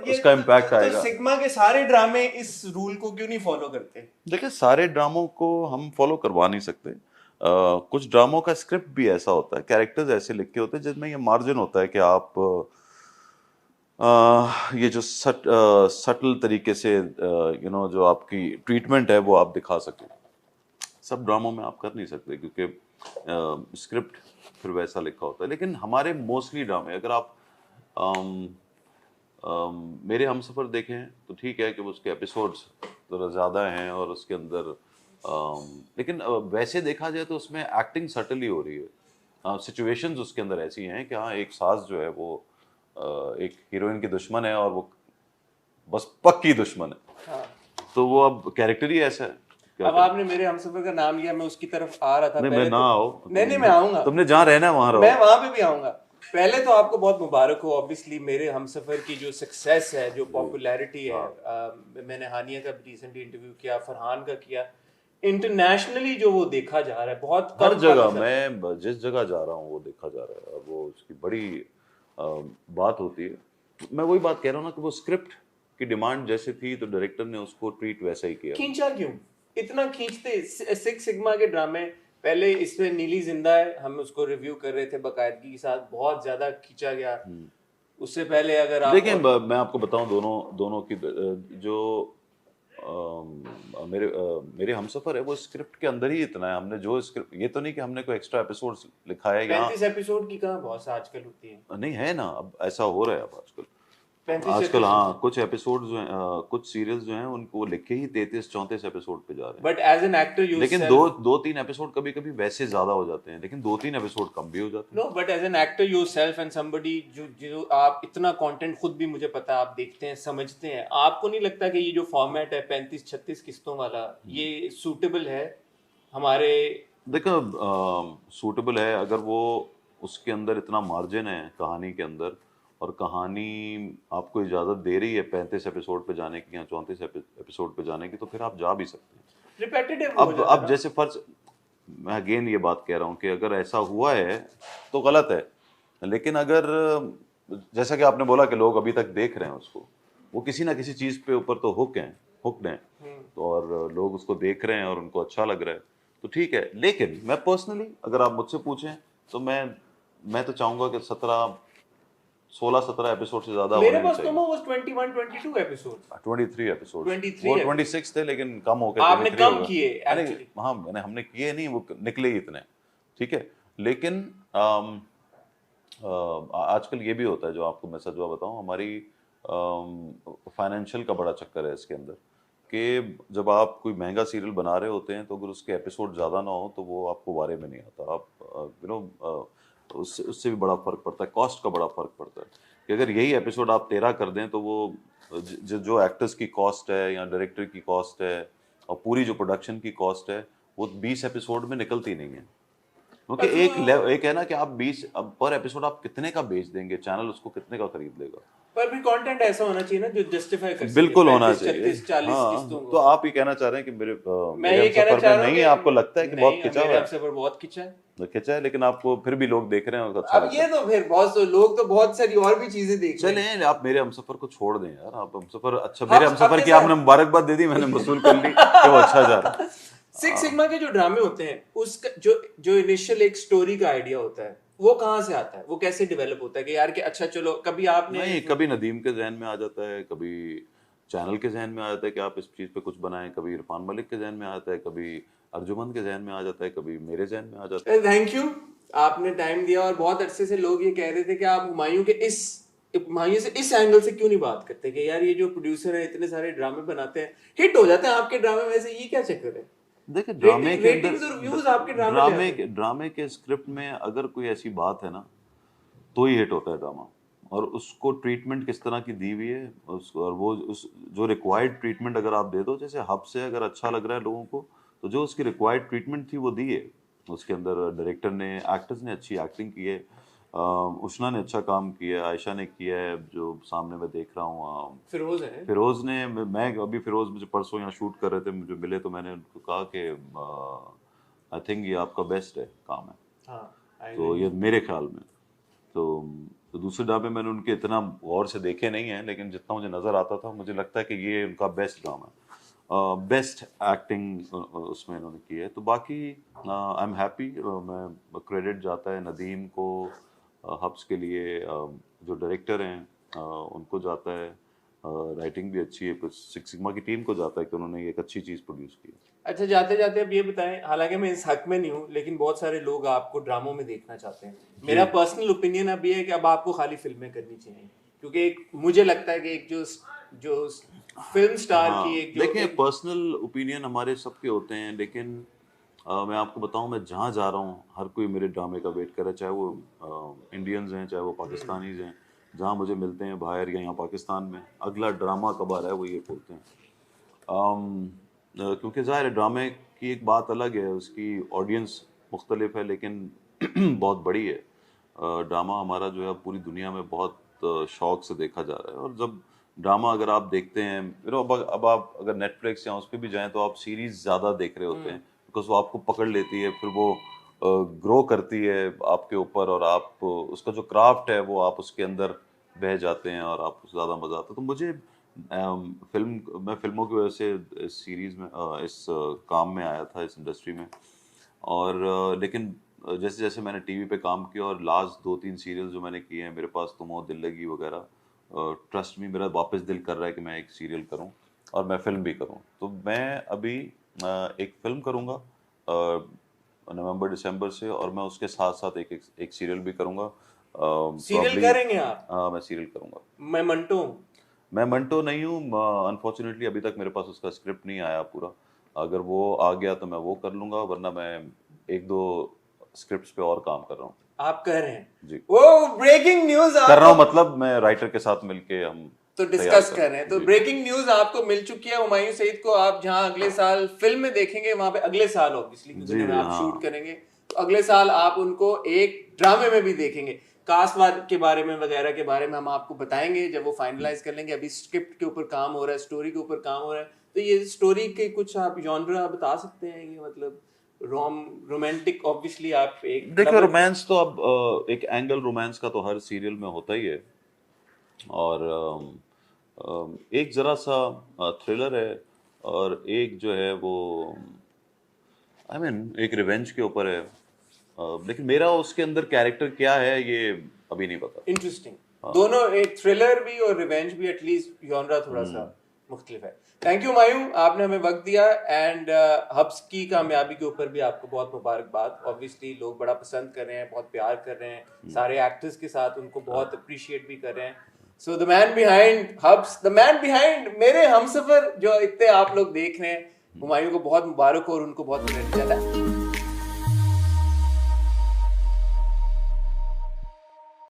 उसका इम्पैक्ट तो आएगा। सिग्मा के सारे ड्रामे इस रूल को क्यों नहीं फॉलो करते? देखिए सारे ड्रामों को हम फॉलो करवा नहीं सकते। कुछ ड्रामों का स्क्रिप्ट भी ऐसा होता है, कैरेक्टर्स ऐसे लिखे होते हैं जिसमें ये मार्जिन होता है कि आप ये जो सटल तरीके से जो आपकी ट्रीटमेंट है वो आप दिखा सकें। सब ड्रामों में आप कर नहीं सकते क्योंकि स्क्रिप्ट फिर वैसा लिखा होता है। लेकिन हमारे मोस्टली ड्रामे अगर आप अम, मेरे हमसफर देखें तो ठीक है कि उसके एपिसोड्स थोड़ा ज़्यादा हैं और उसके अंदर लेकिन वैसे देखा जाए तो उसमें एक्टिंग सटली हो रही है। सिचुएशंस उसके अंदर ऐसी हैं कि हाँ एक सास जो है वो एक हीरोइन की दुश्मन है और वो बस पक्की दुश्मन है। हाँ। तो वो अब कैरेक्टर ही ऐसा है, क्या अब करें। आपने मेरे हमसफर का नाम लिया, मैं उसकी तरफ आ रहा था नहीं मैं पहले ना तो। आओ, नहीं, मैं आऊंगा। तुमने जहाँ रहना है वहां रहो। मैं वहां पे भी आऊंगा। पहले तो आपको बहुत मुबारक हो, ऑब्वियसली मेरे हमसफर की जो सक्सेस है, जो पॉपुलैरिटी है। मैंने हानिया का रिसेंटली इंटरव्यू किया, फरहान का किया। इंटरनेशनली जो वो देखा जा रहा है, बहुत हर कम जगह पाकिस्तान। मैं जिस जगह जा रहा हूँ वो देखा जा रहा है और वो उसकी बड़ी अ, बात होती है। मैं वही बात कह रहा हूँ ना कि वो स्क्रिप्ट की डिमांड जैसे थी तो डायरेक्टर ने उसको ट्रीट वैसा ही किया। खींचा क्यों? इतना खींचते सिक्स सिग्मा के ड्रामे। पहले इसमें नीली जिंदा है, हम उसको रिव्यू कर रहे थे बाकायदगी के साथ, बहुत ज्यादा खींचा गया। उससे पहले अगर आप देखिए और मैं आपको बताऊं दोनों दोनों की जो मेरे हमसफर है वो स्क्रिप्ट के अंदर ही इतना है। हमने जो स्क्रिप्ट, ये तो नहीं कि हमने कोई एक्स्ट्रा एपिसोड्स लिखा है यहाँ। 35 एपिसोड की कहाँ बहुत सा आजकल होती है। नहीं है ना, अब ऐसा हो रहा है अब आजकल। 35 एपिसोड। हाँ कुछ एपिसोड जो हैं कुछ सीरियल्स जो हैं उनको वो लिख के ही 33-34 एपिसोड पे जा रहे हैं। But as an actor you लेकिन दो सेल्फ। दो तीन एपिसोड कभी कभी वैसे ज्यादा हो जाते हैं, लेकिन 2-3 एपिसोड कम भी हो जाते हैं। No, but as an actor yourself and somebody जो जो आप इतना कंटेंट, खुद भी मुझे पता है आप देखते हैं, समझते हैं, आपको नहीं लगता कि ये जो फॉर्मेट है 35-36 किस्तों वाला, ये सूटेबल है हमारे? देखो सूटेबल है अगर वो उसके अंदर इतना मार्जिन है कहानी के अंदर और कहानी आपको इजाज़त दे रही है 35 एपिसोड पे जाने की या 34 एपिसोड पे जाने की, तो फिर आप जा भी सकते हैं। रिपेटिटिव हो जाता है अब ना। जैसे फर्ज, मैं अगेन ये बात कह रहा हूँ कि अगर ऐसा हुआ है तो गलत है। लेकिन अगर जैसा कि आपने बोला कि लोग अभी तक देख रहे हैं उसको, वो किसी ना किसी चीज़ पे ऊपर तो हुक्ड हैं तो, और लोग उसको देख रहे हैं और उनको अच्छा लग रहा है तो ठीक है। लेकिन मैं पर्सनली अगर आप मुझसे पूछें तो मैं तो चाहूंगा कि 16-17 एपिसोड से ज़्यादा मेरे होने नहीं पास तो चाहिए। वो 21-22 एपिसोड। 23 एपिसोड, 23 वो एपिसोड 26 थे लेकिन कम हो गए, आपने 23 हो कम गए। किए अरे एक्चुअली। हाँ मैंने हमने किए नहीं, वो निकले ही इतने। ठीक है। लेकिन आजकल ये भी होता है, जो आपको मैं सच बात बताऊं, हमारी फाइनेंशियल का बड़ा चक्कर है इसके अंदर कि जब आप कोई महंगा सीरियल बना रहे होते हैं तो अगर उसके एपिसोड ज़्यादा ना हो तो वो आपको बारे में नहीं आता। आप उससे उससे भी बड़ा फर्क पड़ता है, कॉस्ट का बड़ा फर्क पड़ता है कि अगर यही एपिसोड आप 13 कर दें तो वो जो एक्टर्स की कॉस्ट है या डायरेक्टर की कॉस्ट है और पूरी जो प्रोडक्शन की कॉस्ट है वो 20 एपिसोड में निकलती नहीं है। क्योंकि बस वो, एक है ना कि आप 20 अब पर एपिसोड आप कितने का बेच देंगे, चैनल उसको कितने का खरीद लेगा। पर भी कंटेंट ऐसा होना चाहिए ना जो जस्टिफाई कर सके बिल्कुल होना 35 चाहिए। 36 40 किस्तों हाँ तो को। आप ये कहना चाह रहे हैं कि मैं मेरे ये कहना हमसफर चाह में रहा हूँ नहीं है, आपको लगता है कि कि बहुत नहीं, खिंचा हुआ मेरे है। हमसे पर बहुत खिंचा है। तो खिंचा है लेकिन आपको फिर भी लोग देख रहे हैं और अच्छा अब लगता ये है। तो फिर बहुत से लोग तो बहुत सारी और भी चीजें देख रहे हैं। चलें आप मेरे हमसफर को छोड़ दें यार, आप हमसफर अच्छा, मेरे अब हमसफर की जैसे आपने मुबारकबाद दे दी, मैंने वसूल कर ली कि वो अच्छा जा रहा है। सिक्स सिग्मा के जो ड्रामे होते हैं, उसका जो जो इनिशियल एक स्टोरी का आइडिया होता है, वो कहाँ से आता है? वो कैसे डेवलप होता है कि यार कि अच्छा चलो, कभी आपने नहीं कभी नदीम के जहन में आ जाता है, कभी चैनल के जहन में आ जाता है कि आप इस चीज़ पे कुछ बनाएं, कभी इरफान मलिक के जहन में आता है, कभी अर्जुमंद के जहन में आ जाता है, कभी मेरे जहन में आ जाता है। थैंक यू, आपने टाइम दिया। और बहुत अरसे से लोग ये कह रहे थे कि आप हुमायूं के हुमायूं से इस एंगल से क्यों नहीं बात करते कि यार ये जो प्रोड्यूसर है इतने सारे ड्रामे बनाते हैं, हिट हो जाते हैं आपके ड्रामे, वैसे ये क्या चक्कर है? देखिए ड्रामे के अंदर रेटिंग्स और व्यूज आपके ड्रामे ले आते हैं। ड्रामे के स्क्रिप्ट में अगर कोई ऐसी बात है ना तो ही हिट होता है ड्रामा। और उसको ट्रीटमेंट किस तरह की दी हुई है और वो उस जो रिक्वायर्ड ट्रीटमेंट अगर आप दे दो, जैसे हब से अगर अच्छा लग रहा है लोगों को तो जो उसकी रिक्वायर्ड ट्रीटमेंट थी वो दी है। उसके अंदर डायरेक्टर ने, एक्टर्स ने अच्छी एक्टिंग की है, उष्णा ने अच्छा काम किया है, आयशा ने किया है जो सामने मैं देख रहा हूँ, फिरोज है। फिरोज ने। मैं अभी फिरोज मुझे परसों यहाँ शूट कर रहे थे, मुझे मिले तो मैंने उनको कहा कि आई थिंक ये आपका बेस्ट है काम है, हाँ, आई तो एग्री। ये मेरे ख्याल में। तो तो दूसरे ड्रामे मैंने उनके इतना गौर से देखे नहीं हैं, लेकिन जितना मुझे नज़र आता था मुझे लगता है कि ये उनका बेस्ट ड्रामा है, बेस्ट एक्टिंग उसमें इन्होंने की है। तो बाकी आई एम हैप्पी, मैं क्रेडिट जाता है नदीम को, हब्स के लिए, जो डायरेक्टर हैं उनको जाता है, राइटिंग भी अच्छी है, कुछ सिक्स सिग्मा की टीम को जाता है कि उन्होंने एक अच्छी चीज़ प्रोड्यूस की है। अच्छा, जाते जाते अब ये बताएं, हालांकि मैं इस हक में नहीं हूँ, लेकिन बहुत सारे लोग आपको ड्रामों में देखना चाहते हैं। मेरा पर्सनल ओपिनियन अब ये है कि अब आपको खाली फिल्में करनी चाहिए, क्योंकि एक मुझे लगता है कि एक जो फिल्म स्टार हाँ, की एक जो देखिए पर्सनल ओपिनियन हमारे सबके होते हैं, लेकिन मैं आपको बताऊं, मैं जहाँ जा रहा हूँ हर कोई मेरे ड्रामे का वेट कर रहा है, चाहे वो इंडियंस हैं चाहे वो पाकिस्तानीज हैं। जहाँ मुझे मिलते हैं बाहर या यहाँ पाकिस्तान में, अगला ड्रामा कब आ रहा है वो ये बोलते हैं। क्योंकि ज़ाहिर है ड्रामे की एक बात अलग है, उसकी ऑडियंस मुख्तलिफ है, लेकिन बहुत बड़ी है। ड्रामा हमारा जो है पूरी दुनिया में बहुत शौक से देखा जा रहा है। और जब ड्रामा अगर आप देखते हैं, अब आप अगर नेटफ्लिक्स या उस पर भी जाएं तो आप सीरीज ज़्यादा देख रहे होते हैं, बिकॉज वो आपको पकड़ लेती है, फिर वो ग्रो करती है आपके ऊपर, और आप उसका जो क्राफ्ट है वो आप उसके अंदर बह जाते हैं और आपको ज़्यादा मज़ा आता है। तो मुझे मैं फिल्मों की वजह से इस सीरीज़ में इस काम में आया था, इस इंडस्ट्री में। और लेकिन जैसे जैसे मैंने टीवी पे काम किया और लास्ट 2-3 सीरियल जो मैंने किए हैं, मेरे पास तुम हो, दिल लगी वगैरह, ट्रस्ट मी मेरा वापस दिल कर रहा है कि मैं एक सीरियल करूं और मैं फिल्म भी करूं। तो मैं अभी एक फिल्म करूंगा नवंबर दिसंबर से, और मैं उसके साथ साथ एक सीरियल भी करूंगा। सीरियल करेंगे आप? हाँ, मैं सीरियल करूंगा। मैं मंटो हूँ। मैं मंटो नहीं हूँ, अनफॉर्चुनेटली अभी तक मेरे पास उसका स्क्रिप्ट नहीं आया पूरा। अगर वो आ गया तो मैं वो कर लूंगा, वरना मैं 1-2 स्क्रिप्ट्स पे और काम कर रहा हूँ। आप कर रहे हैं जी, वो ब्रेकिंग न्यूज कर रहा हूँ, मतलब मैं राइटर के साथ मिलके हम तो तैयार डिस्कस कर रहे हैं। तो जी। ब्रेकिंग न्यूज आपको मिल चुकी है, हुमायूं सईद को आप जहां अगले साल फिल्म में देखेंगे, वहां पे अगले साल ऑब्वियसली जी, में आप हाँ। शूट करेंगे, तो अगले साल आप उनको एक ड्रामे में भी देखेंगे। कास्टवाद के बारे में वगैरह के बारे में हम आपको बताएंगे जब वो फाइनलाइज कर लेंगे। अभी स्क्रिप्ट के ऊपर काम हो रहा है, स्टोरी के ऊपर काम हो रहा है। तो ये स्टोरी के कुछ आप जॉनरा बता सकते हैं? ये मतलब रोमांटिक, ऑब्वियसली आप एक देखिए रोमांस तो अब एक एंगल रोमांस का तो हर सीरियल में होता ही है, और एक जरा सा थ्रिलर है, और एक जो है वो एक रिवेंज के ऊपर है। लेकिन मेरा उसके अंदर कैरेक्टर क्या है ये अभी नहीं पता। इंटरेस्टिंग, दोनों, एक थ्रिलर भी और रिवेंज भी, एटलीस्ट जॉनरा थोड़ा सा मुख्तलिफ है। थैंक यू मायूं, आपने हमें वक्त दिया, एंड हब्स की कामयाबी के ऊपर भी आपको बहुत मुबारकबाद। ऑब्वियसली लोग बड़ा पसंद कर रहे हैं, बहुत प्यार कर रहे हैं, सारे एक्टर्स के साथ उनको बहुत अप्रिशिएट भी कर रहे हैं। So the man behind hubs, the man behind मेरे हमसफर, जो इतने आप लोग देख रहे हैं, हुमायूं को बहुत मुबारक हो और उनको बहुत क्रेडिट जाता है।